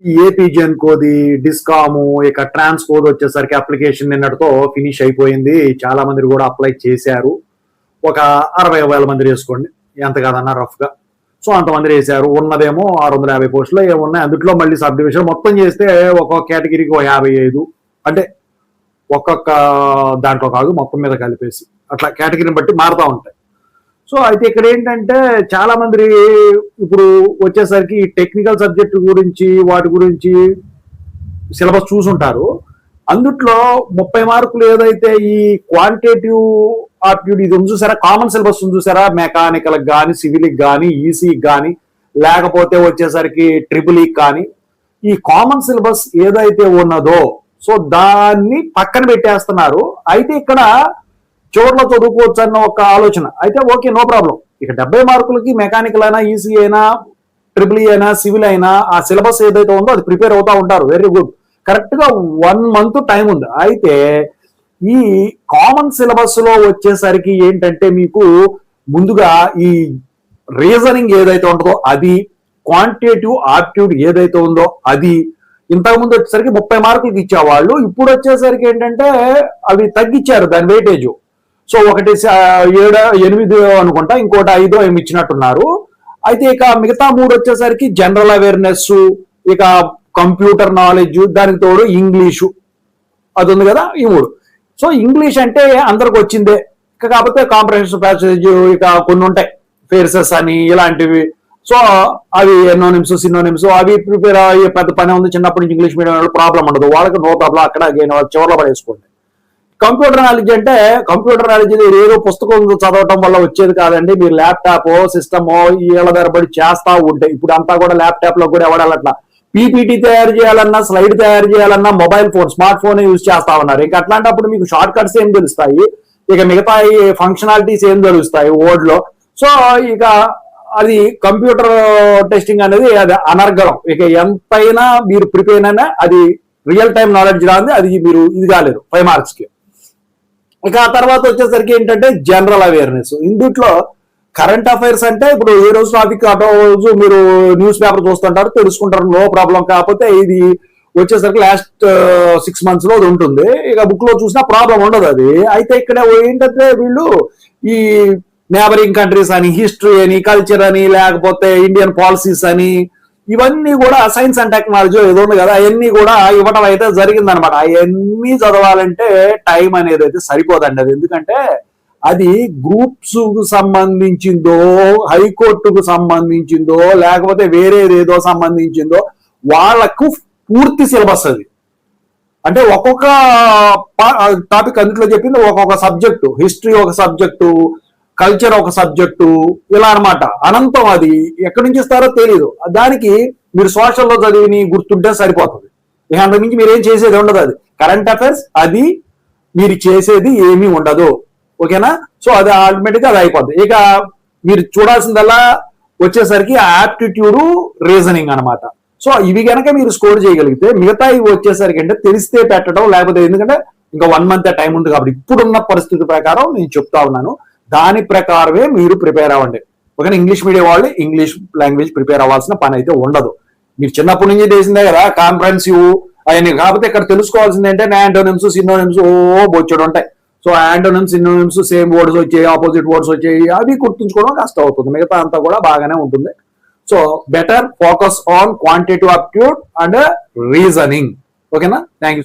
AP జెన్కోది, డిస్కాము, ఇక ట్రాన్స్కోది వచ్చేసరికి application నిన్నటితో ఫినిష్ అయిపోయింది. చాలా మంది కూడా అప్లై చేశారు. ఒక 60,000 మంది వేసుకోండి, ఎంత కాదన్నా రఫ్గా. సో అంతమంది వేశారు. ఉన్నదేమో 650 పోస్టులు ఏమున్నాయి. అందుట్లో మళ్ళీ సబ్ డివిజన్ మొత్తం చేస్తే ఒక్కొక్క కేటగిరీకి 55, అంటే ఒక్కొక్క దాంట్లో కాదు మొత్తం మీద కలిపేసి అట్లా కేటగిరీని బట్టి మారుతూ ఉంటాయి. సో అయితే ఇక్కడ ఏంటంటే చాలా మంది ఇప్పుడు వచ్చేసరికి టెక్నికల్ సబ్జెక్టు గురించి వాటి గురించి సిలబస్ చూసుంటారు. అందుట్లో 30 మార్కులు ఏదైతే ఈ క్వాంటిటేటివ్ ఆప్టిట్యూడ్ ఇది ఉంది చూసారా, కామన్ సిలబస్ ఉంది చూసారా, మెకానికల్ కానీ, సివిల్కి కానీ, ఈసీకి కానీ, లేకపోతే వచ్చేసరికి ట్రిపుల్ఈ కానీ, ఈ కామన్ సిలబస్ ఏదైతే ఉన్నదో సో దాన్ని పక్కన పెట్టేస్తున్నారు. అయితే ఇక్కడ చివరిలో చదువుకోవచ్చు అన్న ఒక ఆలోచన అయితే ఓకే, నో ప్రాబ్లం. ఇక 70 మార్కులకి మెకానికల్ అయినా, ఈసీ అయినా, ట్రిపుల్ఈ అయినా, సివిల్ అయినా ఆ సిలబస్ ఏదైతే ఉందో అది ప్రిపేర్ అవుతా ఉంటారు. Very good. కరెక్ట్ గా 1 month టైం ఉంది. అయితే ఈ కామన్ సిలబస్ లో వచ్చేసరికి ఏంటంటే మీకు ముందుగా ఈ రీజనింగ్ ఏదైతే ఉంటుందో అది, క్వాంటిటేటివ్ ఆప్టిట్యూడ్ ఏదైతే ఉందో అది, ఇంతకుముందు వచ్చేసరికి 30 మార్కులకి ఇచ్చేవాళ్ళు, ఇప్పుడు వచ్చేసరికి ఏంటంటే అవి తగ్గించారు దాని వెయిటేజ్. సో ఒకటి 7, 8 అనుకుంటా, ఇంకోటి 5 ఏమి ఇచ్చినట్టున్నారు. అయితే ఇక మిగతా 3 వచ్చేసరికి జనరల్ అవేర్నెస్, ఇక కంప్యూటర్ నాలెడ్జ్, దానికి తోడు ఇంగ్లీషు అది ఉంది కదా, ఈ 3. సో ఇంగ్లీష్ అంటే అందరికి వచ్చిందే, కాకపోతే కాంప్రహెన్సివ్ ప్యాసేజ్ ఇక కొన్ని ఉంటాయి, ఫేర్సెస్ అని ఇలాంటివి. సో అవి ఎన్నోనిమ్స్, సినోనిమ్స్ అవి ప్రిపేర్ అయ్యే పెద్ద పని ఉంది. చిన్నప్పటి నుంచి ఇంగ్లీష్ మీడియం ప్రాబ్లం ఉండదు, వాళ్ళకి నో ప్రాబ్లం. అక్కడ చివరిలో పడేసుకోండి. కంప్యూటర్ నాలెడ్జ్ అంటే కంప్యూటర్ నాలెడ్జ్ ఏదో పుస్తకం చదవటం వల్ల వచ్చేది కాదండి. మీరు ల్యాప్టాప్ సిస్టమో ఏళ్ళ ధరబడి చేస్తా ఉంటే, ఇప్పుడు అంతా కూడా ల్యాప్టాప్ లో కూడా ఎవడాలట్లా పీపీటీ తయారు చేయాలన్నా, స్లైడ్ తయారు చేయాలన్నా mobile phone, smart phone use చేస్తా ఉన్నారు. ఇంకా అట్లాంటప్పుడు మీకు షార్ట్ కట్స్ ఏం తెలుస్తాయి, ఇక మిగతా ఫంక్షనాలిటీస్ ఏం తెలుస్తాయి వర్డ్ లో. సో ఇక అది కంప్యూటర్ టెస్టింగ్ అనేది అది అనర్గళం. ఇక ఎంతైనా మీరు ప్రిపేర్ అయినా అది రియల్ టైం నాలెడ్జ్ రాదు, అది మీరు ఇది కాలేదు 5 మార్క్స్ కి. ఇక ఆ తర్వాత వచ్చేసరికి ఏంటంటే జనరల్ అవేర్నెస్. ఇందుట్లో కరెంట్ అఫైర్స్ అంటే ఇప్పుడు ఏ రోజు టాపిక్ ఆ రోజు మీరు న్యూస్ పేపర్ చూస్తుంటారు, తెలుసుకుంటారు, నో ప్రాబ్లం. కాకపోతే ఇది వచ్చేసరికి లాస్ట్ 6 months లో అది ఉంటుంది. ఇక బుక్ లో చూసినా ప్రాబ్లం ఉండదు అది. అయితే ఇక్కడ ఏంటంటే వీళ్ళు ఈ నేబరింగ్ కంట్రీస్ అని, హిస్టరీ అని, కల్చర్ అని, లేకపోతే ఇండియన్ పాలసీస్ అని, ఇవన్నీ కూడా సైన్స్ అండ్ టెక్నాలజీ ఏదో ఉంది కదా, అవన్నీ కూడా ఇవ్వడం అయితే జరిగిందనమాట. అవన్నీ చదవాలంటే టైం అనేది అయితే సరిపోదండి. అది ఎందుకంటే అది గ్రూప్స్ కు సంబంధించిందో, హైకోర్టుకు సంబంధించిందో, లేకపోతే వేరేదేదో సంబంధించిందో వాళ్ళకు పూర్తి సిలబస్ అది. అంటే ఒక్కొక్క టాపిక్ అందులో చెప్పింది ఒక్కొక్క సబ్జెక్టు, హిస్టరీ ఒక సబ్జెక్టు, కల్చర్ ఒక సబ్జెక్టు, ఇలా అనమాట. అనంతం అది ఎక్కడి నుంచి ఇస్తారో తెలియదు. దానికి మీరు సోషల్లో చదివిని గుర్తుంటే సరిపోతుంది. ఇక అంతకుమించి మీరు ఏం చేసేది ఉండదు. అది కరెంట్ అఫైర్స్, అది మీరు చేసేది ఏమీ ఉండదు. ఓకేనా? సో అది ఆటోమేటిక్గా అది అయిపోద్ది. ఇక మీరు చూడాల్సిందల్లా వచ్చేసరికి ఆప్టిట్యూడ్, రీజనింగ్ అనమాట. సో ఇవి కనుక మీరు స్కోర్ చేయగలిగితే మిగతా ఇవి వచ్చేసరికి అంటే తెలిస్తే పెట్టడం, లేకపోతే ఎందుకంటే ఇంకా 1 month టైం ఉంది కాబట్టి ఇప్పుడున్న పరిస్థితి ప్రకారం నేను చెప్తా ఉన్నాను. దాని ప్రకారమే మీరు ప్రిపేర్ అవ్వండి. ఓకేనా? ఇంగ్లీష్ మీడియం వాళ్ళు ఇంగ్లీష్ లాంగ్వేజ్ ప్రిపేర్ అవ్వాల్సిన పని అయితే ఉండదు. మీరు చిన్నప్పటి నుంచి తెలిసిందే కదా కాంప్రహెన్సివ్ అవన్నీ. కాకపోతే ఇక్కడ తెలుసుకోవాల్సింది ఏంటంటే యాంటోనిమ్స్, సినోనిమ్స్ బొచ్చుడు ఉంటాయి. So antonyms, synonyms same words వచ్చాయి, ఆపోజిట్ వర్డ్స్ వచ్చాయి, అవి గుర్తుంచుకోవడం కష్టం అవుతుంది. మిగతా అంతా కూడా బాగానే ఉంటుంది. So better focus on quantitative aptitude and reasoning. ఓకేనా? Thank you.